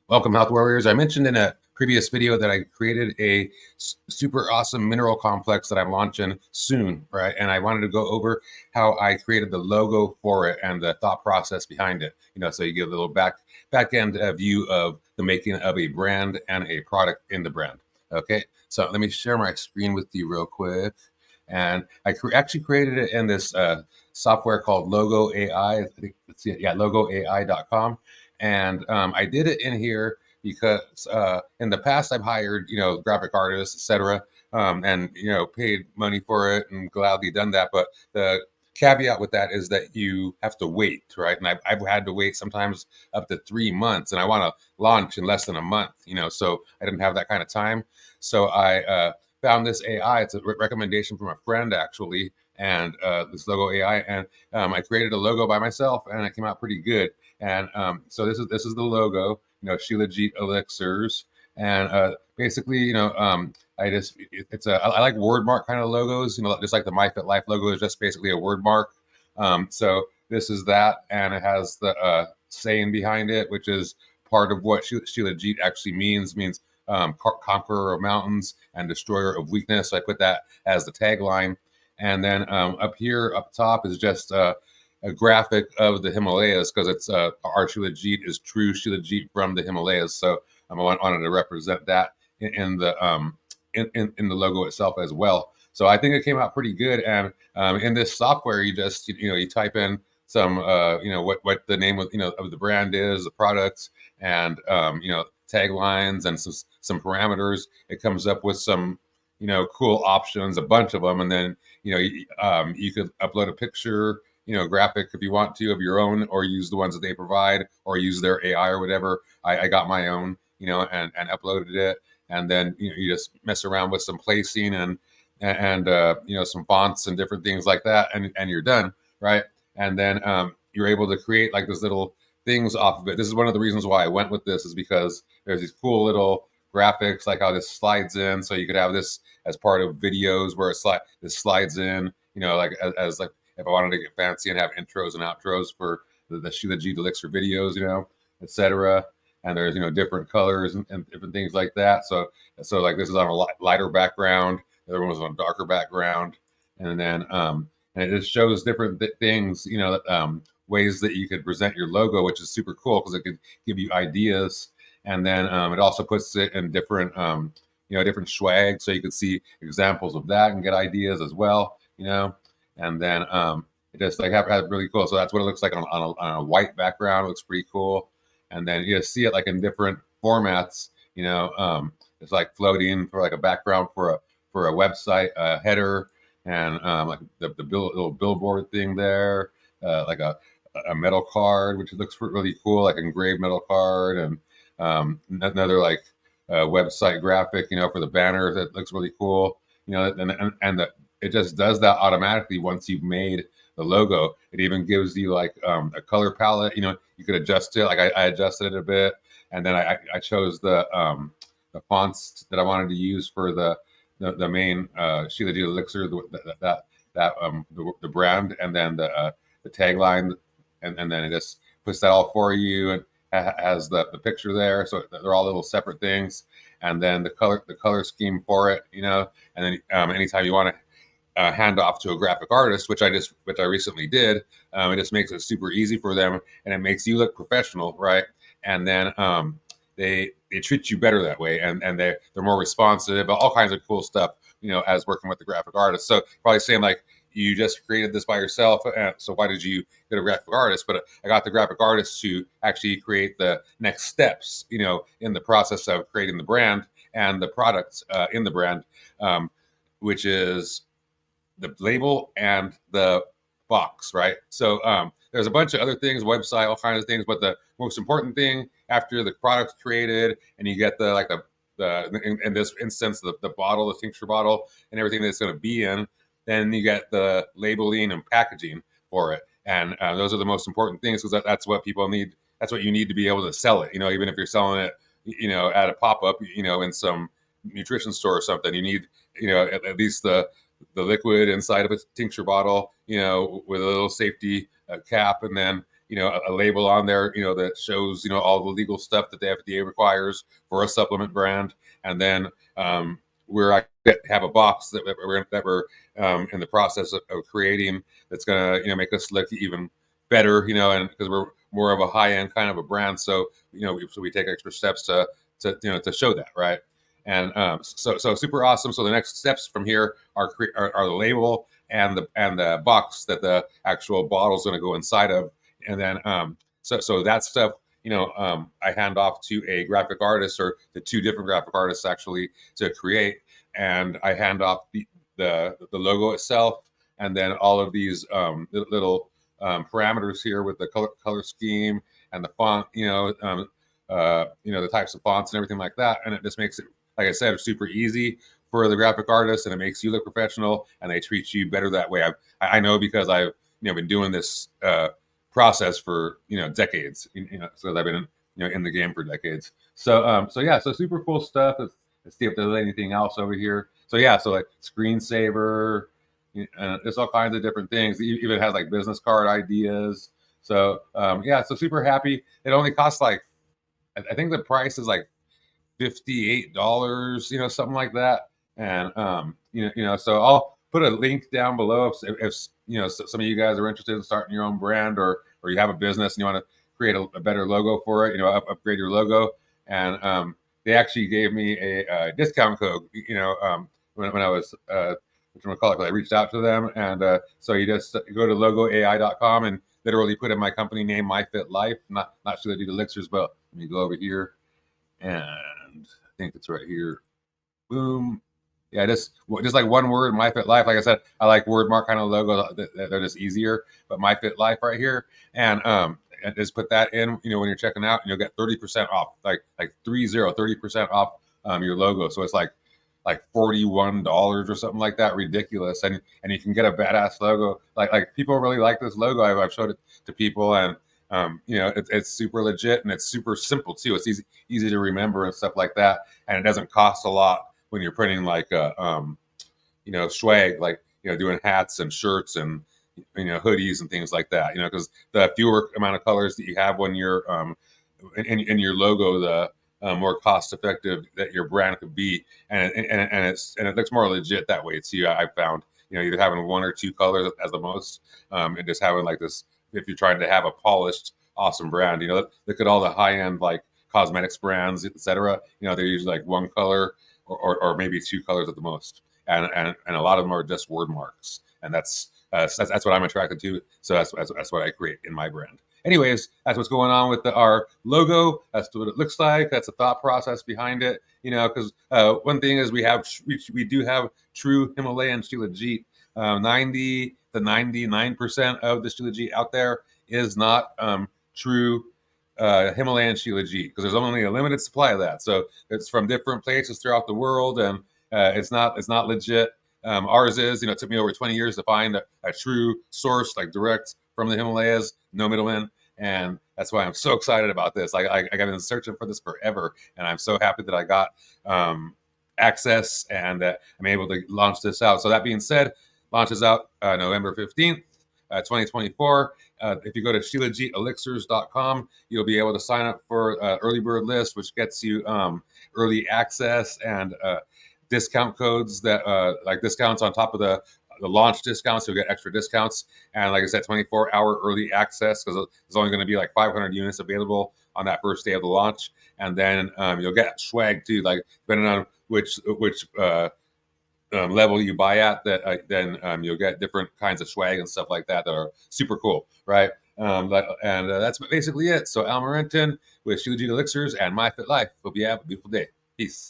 Welcome, Health Warriors. I mentioned in a previous video that I created a super awesome mineral complex that I'm launching soon, right? And I wanted to go over how I created the logo for it and the thought process behind it. So you get a little back end view of the making of a brand and a product in the brand. Okay, so let me share my screen with you real quick. And I actually created it in this software called LogoAI. I think let's see, yeah, LogoAI.com. And I did it in here because in the past I've hired, graphic artists, etc., and paid money for it and gladly done that. But the caveat with that is that you have to wait, right? And I've had to wait sometimes up to 3 months, and I want to launch in less than a month, so I didn't have that kind of time. So I found this AI. It's a recommendation from a friend actually, and this LogoAI, and I created a logo by myself, and it came out pretty good. And so this is the logo, Shilajit Elixirs, and basically, I like word mark kind of logos, just like the MyFitLife logo is just basically a word mark. So this is that, and it has the saying behind it, which is part of what Shilajit actually means conqueror of mountains and destroyer of weakness. So I put that as the tagline, and then up here up top is just a graphic of the Himalayas, because it's our Shilajit is true Shilajit from the Himalayas. So I wanted to represent that in the logo itself as well. So I think it came out pretty good. And in this software, you just you type in some what the name of the brand is, the products, and taglines and some parameters. It comes up with some cool options, a bunch of them, and then you could upload a picture, graphic if you want to of your own, or use the ones that they provide, or use their AI or whatever. I got my own, and uploaded it, and then you just mess around with some placing and some fonts and different things like that, and you're done, right? And then you're able to create like this little things off of it. This is one of the reasons why I went with this, is because there's these cool little graphics, like how this slides in, so you could have this as part of videos where this slides in, like as like if I wanted to get fancy and have intros and outros for the Shilajit Elixir videos, etc. And there's different colors and different things like that. So like this is on a lighter background, the other one was on a darker background, and then and it just shows different things, ways that you could present your logo, which is super cool because it could give you ideas. And then it also puts it in different different swag, so you can see examples of that and get ideas as well, and then it just like have really cool. So that's what it looks like on a white background. It looks pretty cool. And then you see it like in different formats. It's like floating for like a background for a website header, and like the little billboard thing there, like a metal card, which looks really cool, like engraved metal card, and another like website graphic, for the banner that looks really cool, and it just does that automatically once you've made the logo. It even gives you like a color palette. You could adjust it. Like I adjusted it a bit, and then I chose the fonts that I wanted to use for the main Shilajit Elixir, the brand, and then the tagline, and then it just puts that all for you, and has the picture there. So they're all little separate things, and then the color scheme for it, and then anytime you want to hand off to a graphic artist, which I recently did. It just makes it super easy for them, and it makes you look professional, right? And then they treat you better that way, and they're more responsive, all kinds of cool stuff, as working with the graphic artist. So probably saying like, you just created this by yourself, so why did you get a graphic artist? But I got the graphic artist to actually create the next steps, in the process of creating the brand and the products in the brand, which is the label and the box, right? So there's a bunch of other things, website, all kinds of things, but the most important thing after the product's created and you get in this instance, the bottle, the tincture bottle, and everything that's going to be in, then you get the labeling and packaging for it. And those are the most important things, because that's what people need. That's what you need to be able to sell it. Even if you're selling it, at a pop-up, in some nutrition store or something, you need, at least the liquid inside of a tincture bottle, with a little safety cap, and then a label on there, that shows, all the legal stuff that the FDA requires for a supplement brand. And then where I have a box that we're in the process of creating that's going to, make us look even better, and because we're more of a high end kind of a brand. So, we take extra steps to show that, right? And so super awesome. So the next steps from here are the label and the box that the actual bottle is going to go inside of, and then so that stuff, I hand off to a graphic artist, or the two different graphic artists actually, to create, and I hand off the logo itself, and then all of these little parameters here with the color scheme and the font, the types of fonts and everything like that, and it just makes it, like I said, super easy for the graphic artist, and it makes you look professional, and they treat you better that way. I know, because I've been doing this process for decades, so I've been in the game for decades. So yeah, so super cool stuff. Let's see if there's anything else over here. So yeah, so like screensaver, there's all kinds of different things. It even has like business card ideas. So yeah, so super happy. It only costs like, I think the price is like $58, something like that. And so I'll put a link down below if some of you guys are interested in starting your own brand, or you have a business and you want to create a better logo for it, upgrade your logo. And they actually gave me a discount code, when I was I reached out to them, and so you just go to LogoAI.com and literally put in my company name, MyFitLife, not Shilajit Elixirs, but let me go over here, and I think it's right here. Boom. Yeah, just like one word, MyFitLife. Like I said, I like wordmark kind of logos. They're just easier. But MyFitLife right here, and just put that in. When you're checking out, and you'll get 30% off, like 30% off your logo. So it's like $41 or something like that, ridiculous. And you can get a badass logo. Like people really like this logo. I've showed it to people, and it's super legit, and it's super simple too. It's easy to remember and stuff like that, and it doesn't cost a lot when you're printing like swag, like doing hats and shirts and hoodies and things like that. Because the fewer amount of colors that you have when you're in your logo, the more cost effective that your brand could be, and it looks more legit that way too. I've found either having one or two colors as the most, and just having like this. If you're trying to have a polished, awesome brand, look at all the high end like cosmetics brands, etc. They're usually like one color or maybe two colors at the most, and a lot of them are just word marks, and that's what I'm attracted to. So that's what I create in my brand. Anyways, that's what's going on with our logo. That's what it looks like. That's the thought process behind it. Because one thing is we do have true Himalayan Shilajit. 90 to 99% of the Shilajit out there is not true Himalayan Shilajit, because there's only a limited supply of that. So it's from different places throughout the world, and it's not legit. Ours is, it took me over 20 years to find a true source, like direct from the Himalayas, no middleman. And that's why I'm so excited about this. I've been searching for this forever, and I'm so happy that I got access, and I'm able to launch this out. So that being said, launches out November 15th, 2024. If you go to shilajitelixirs.com, you'll be able to sign up for early bird list, which gets you early access and discount codes that like discounts on top of the launch discounts. You'll get extra discounts, and like I said, 24-hour early access, because there's only going to be like 500 units available on that first day of the launch. And then you'll get swag too, like depending on which level you buy at, that then you'll get different kinds of swag and stuff like that are super cool, right? That's basically it. So Al Marenton with Shilajit Elixirs and MyFitLife. Hope you have a beautiful day. Peace.